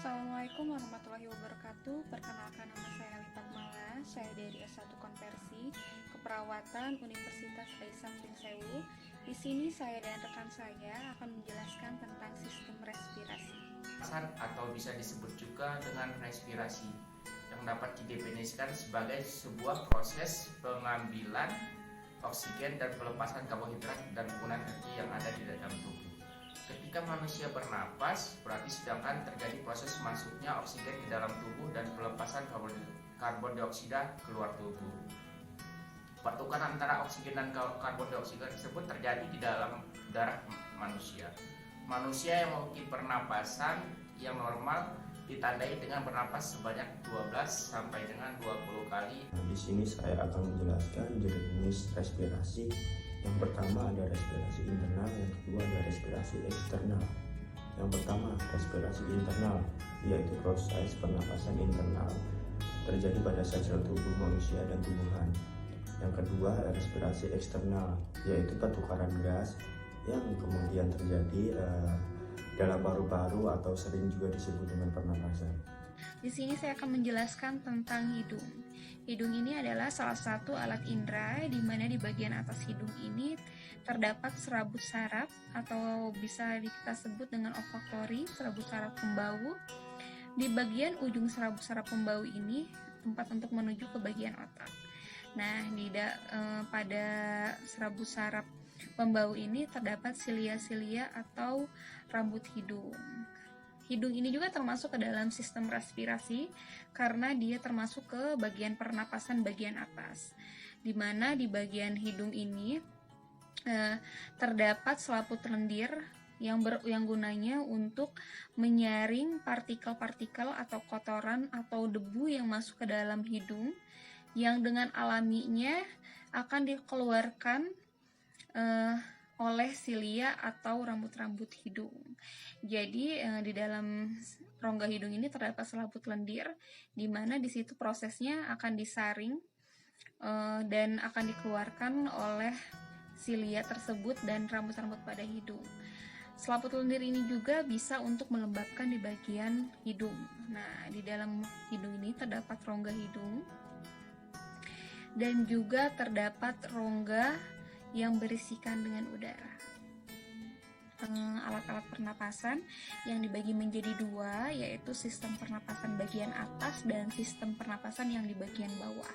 Assalamualaikum warahmatullahi wabarakatuh. Perkenalkan, nama saya Lipat Mala. Saya dari S1 Konversi Keperawatan Universitas Aisyah Sewu. Di sini saya dan rekan saya akan menjelaskan tentang sistem respirasi. Atau bisa disebut juga dengan respirasi, yang dapat didefinisikan sebagai sebuah proses pengambilan oksigen dan pelepasan karbohidrat dan penggunaan energi yang ada di dalam tubuh. Ketika manusia bernapas, berarti sedangkan terjadi proses masuknya oksigen ke dalam tubuh dan pelepasan karbon dioksida keluar tubuh. Pertukaran antara oksigen dan karbon dioksida tersebut terjadi di dalam darah manusia. Manusia yang memiliki pernapasan yang normal ditandai dengan bernapas sebanyak 12 sampai dengan 20 kali. Di sini saya akan menjelaskan jenis respirasi. Yang pertama ada respirasi internal, yang kedua ada respirasi eksternal. Yang pertama respirasi internal, yaitu proses pernapasan internal terjadi pada sel-sel tubuh manusia dan tumbuhan. Yang kedua respirasi eksternal, yaitu pertukaran gas yang kemudian terjadi dalam paru-paru atau sering juga disebut dengan pernapasan. Di sini saya akan menjelaskan tentang hidung. Hidung ini adalah salah satu alat indera di mana di bagian atas hidung ini terdapat serabut saraf atau bisa kita sebut dengan olfaktori, serabut saraf pembau. Di bagian ujung serabut saraf pembau ini tempat untuk menuju ke bagian otak. Nah, pada serabut saraf pembau ini terdapat silia-silia atau rambut hidung. Hidung ini juga termasuk ke dalam sistem respirasi karena dia termasuk ke bagian pernapasan bagian atas, di mana di bagian hidung ini terdapat selaput lendir yang gunanya untuk menyaring partikel-partikel atau kotoran atau debu yang masuk ke dalam hidung, yang dengan alaminya akan dikeluarkan oleh silia atau rambut-rambut hidung. Jadi di dalam rongga hidung ini terdapat selaput lendir, di mana di situ prosesnya akan disaring dan akan dikeluarkan oleh silia tersebut dan rambut-rambut pada hidung. Selaput lendir ini juga bisa untuk melembabkan di bagian hidung. Nah, di dalam hidung ini terdapat rongga hidung dan juga terdapat rongga yang berisikan dengan udara. Alat-alat pernapasan yang dibagi menjadi dua, yaitu sistem pernapasan bagian atas dan sistem pernapasan yang di bagian bawah.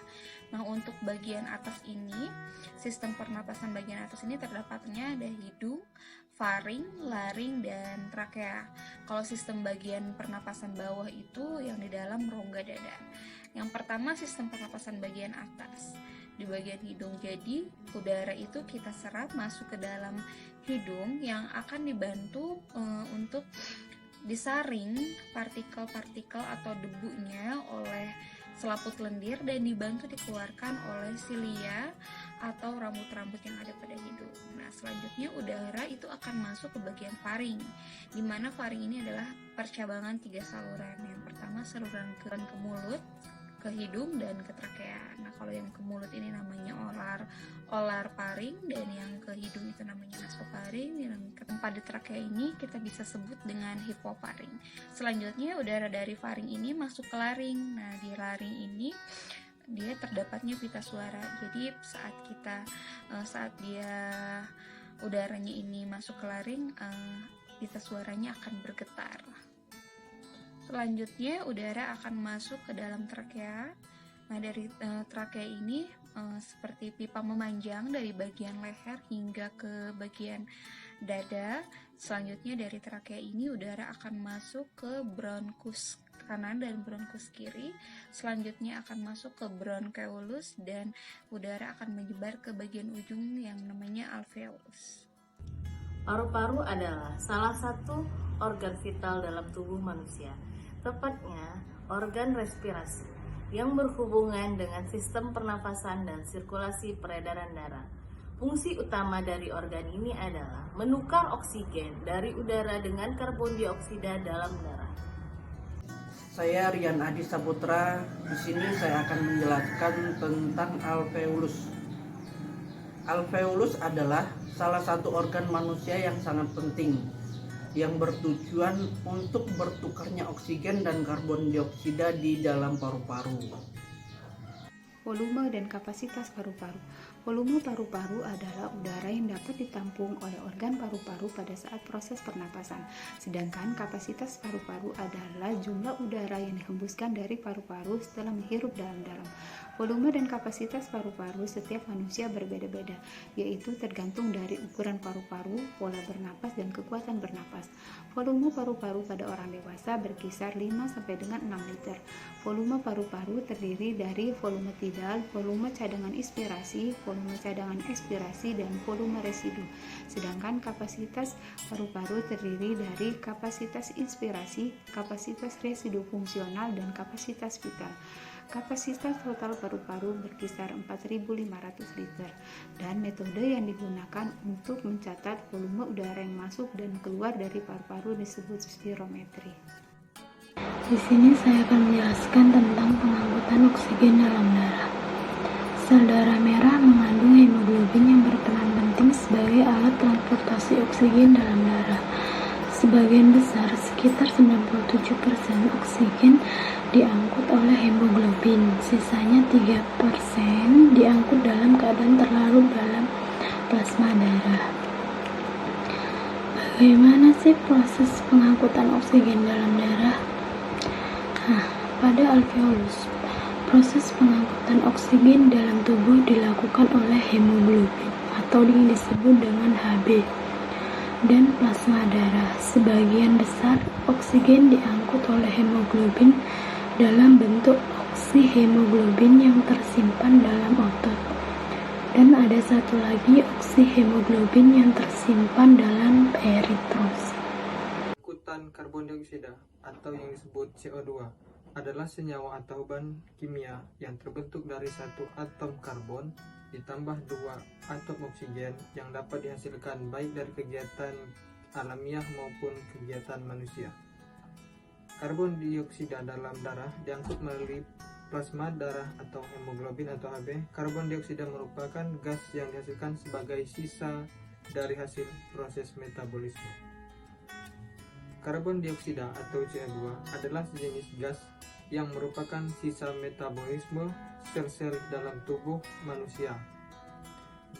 Nah, untuk bagian atas ini, sistem pernapasan bagian atas ini terdapatnya ada hidung, faring, laring, dan trakea. Kalau sistem bagian pernapasan bawah itu yang di dalam rongga dada. Yang pertama, sistem pernapasan bagian atas di bagian hidung. Jadi udara itu kita serap masuk ke dalam hidung yang akan dibantu untuk disaring partikel-partikel atau debunya oleh selaput lendir dan dibantu dikeluarkan oleh silia atau rambut-rambut yang ada pada hidung. Nah, selanjutnya udara itu akan masuk ke bagian faring, di mana faring ini adalah percabangan 3 saluran. Yang pertama saluran ke mulut, ke hidung, dan ke trakea. Nah, kalau yang ke mulut ini namanya olar faring, dan yang ke hidung itu namanya nasofaring, dan ke tempat di trakea ini kita bisa sebut dengan hipofaring. Selanjutnya udara dari faring ini masuk ke laring. Nah, di laring ini dia terdapatnya pita suara. Jadi saat dia udaranya ini masuk ke laring, pita suaranya akan bergetar. Selanjutnya udara akan masuk ke dalam trakea. Nah, dari trakea ini seperti pipa memanjang dari bagian leher hingga ke bagian dada. Selanjutnya dari trakea ini udara akan masuk ke bronkus kanan dan bronkus kiri. Selanjutnya akan masuk ke bronkeolus dan udara akan menyebar ke bagian ujung yang namanya alveolus. Paru-paru adalah salah satu organ vital dalam tubuh manusia, tepatnya organ respirasi yang berhubungan dengan sistem pernafasan dan sirkulasi peredaran darah. Fungsi utama dari organ ini adalah menukar oksigen dari udara dengan karbon dioksida dalam darah. Saya Rian Adi Saputra. Di sini saya akan menjelaskan tentang alveolus. Alveolus adalah salah satu organ manusia yang sangat penting yang bertujuan untuk bertukarnya oksigen dan karbon dioksida di dalam paru-paru. Volume dan kapasitas paru-paru. Volume paru-paru adalah udara yang dapat ditampung oleh organ paru-paru pada saat proses pernapasan. Sedangkan kapasitas paru-paru adalah jumlah udara yang dihembuskan dari paru-paru setelah menghirup dalam-dalam. Volume dan kapasitas paru-paru setiap manusia berbeda-beda, yaitu tergantung dari ukuran paru-paru, pola bernapas, dan kekuatan bernapas. Volume paru-paru pada orang dewasa berkisar 5 sampai dengan 6 liter. Volume paru-paru terdiri dari volume tidal, volume cadangan inspirasi, volume cadangan ekspirasi, dan volume residu. Sedangkan kapasitas paru-paru terdiri dari kapasitas inspirasi, kapasitas residu fungsional, dan kapasitas vital. Kapasitas total paru-paru berkisar 4.500 liter, dan metode yang digunakan untuk mencatat volume udara yang masuk dan keluar dari paru-paru disebut spirometri. Di sini saya akan menjelaskan tentang pengangkutan oksigen dalam darah. Sel darah merah mengandung hemoglobin yang berperan penting sebagai alat transportasi oksigen dalam darah. Sebagian besar, sekitar 97% oksigen diangkut oleh hemoglobin, sisanya 3% diangkut dalam keadaan terlarut dalam plasma darah. Bagaimana sih proses pengangkutan oksigen dalam darah? Pada alveolus, proses pengangkutan oksigen dalam tubuh dilakukan oleh hemoglobin atau yang disebut dengan Hb dan plasma darah. Sebagian besar oksigen diangkut oleh hemoglobin dalam bentuk oksihemoglobin yang tersimpan dalam otot, dan ada satu lagi oksihemoglobin yang tersimpan dalam eritrosit. Angkutan karbon dioksida atau yang disebut CO2 adalah senyawa atau bahan kimia yang terbentuk dari satu atom karbon ditambah dua atom oksigen yang dapat dihasilkan baik dari kegiatan alamiah maupun kegiatan manusia. Karbon dioksida dalam darah diangkut melalui plasma darah atau hemoglobin atau Hb. Karbon dioksida merupakan gas yang dihasilkan sebagai sisa dari hasil proses metabolisme. Karbon dioksida atau CO2 adalah sejenis gas yang merupakan sisa metabolisme sel-sel dalam tubuh manusia.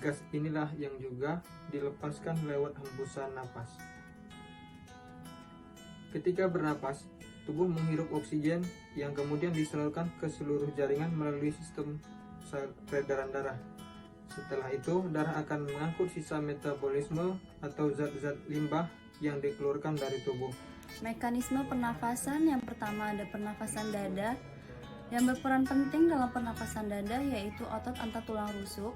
Gas inilah yang juga dilepaskan lewat hembusan napas. Ketika bernapas, tubuh menghirup oksigen yang kemudian disalurkan ke seluruh jaringan melalui sistem peredaran darah. Setelah itu, darah akan mengangkut sisa metabolisme atau zat-zat limbah yang dikeluarkan dari tubuh. Mekanisme pernafasan yang pertama ada pernafasan dada. Yang berperan penting dalam pernafasan dada yaitu otot antar tulang rusuk.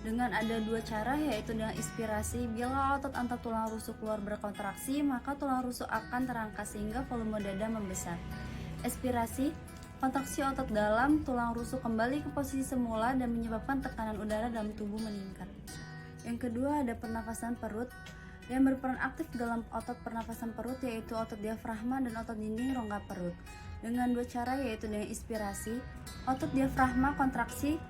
Dengan ada dua cara, yaitu dengan inspirasi. Bila otot antar tulang rusuk keluar berkontraksi, maka tulang rusuk akan terangkat sehingga volume dada membesar. Ekspirasi, kontraksi otot dalam tulang rusuk kembali ke posisi semula dan menyebabkan tekanan udara dalam tubuh meningkat. Yang kedua ada pernafasan perut. Yang berperan aktif dalam otot pernafasan perut yaitu otot diafragma dan otot dinding rongga perut. Dengan dua cara, yaitu dengan inspirasi, otot diafragma kontraksi,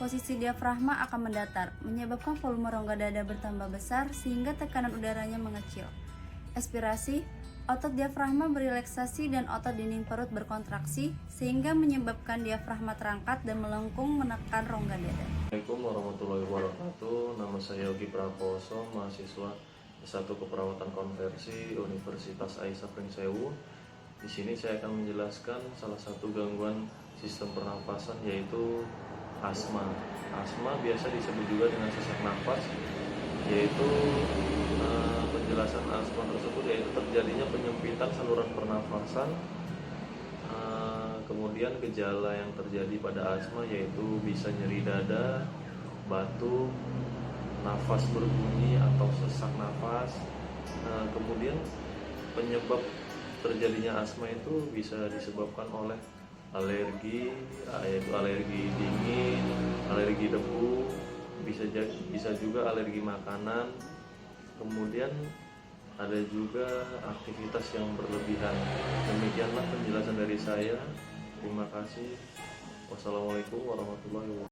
posisi diafragma akan mendatar, menyebabkan volume rongga dada bertambah besar sehingga tekanan udaranya mengecil. Ekspirasi, otot diafragma berelaksasi dan otot dinding perut berkontraksi sehingga menyebabkan diafragma terangkat dan melengkung menekan rongga dada. Assalamualaikum warahmatullahi wabarakatuh. Nama saya Yogi Prakoso, mahasiswa S1 Keperawatan Konversi Universitas Aisyah Pringsewu. Di sini saya akan menjelaskan salah satu gangguan sistem pernapasan yaitu asma. Asma biasa disebut juga dengan sesak napas, yaitu penjelasan asma tersebut yaitu terjadinya penyempitan saluran pernafasan. Kemudian gejala yang terjadi pada asma yaitu bisa nyeri dada, batuk, nafas berbunyi atau sesak nafas. Kemudian penyebab terjadinya asma itu bisa disebabkan oleh alergi, yaitu alergi dingin, alergi debu, bisa juga alergi makanan. Kemudian ada juga aktivitas yang berlebihan. Demikianlah penjelasan dari saya. Terima kasih. Wassalamualaikum warahmatullahi wabarakatuh.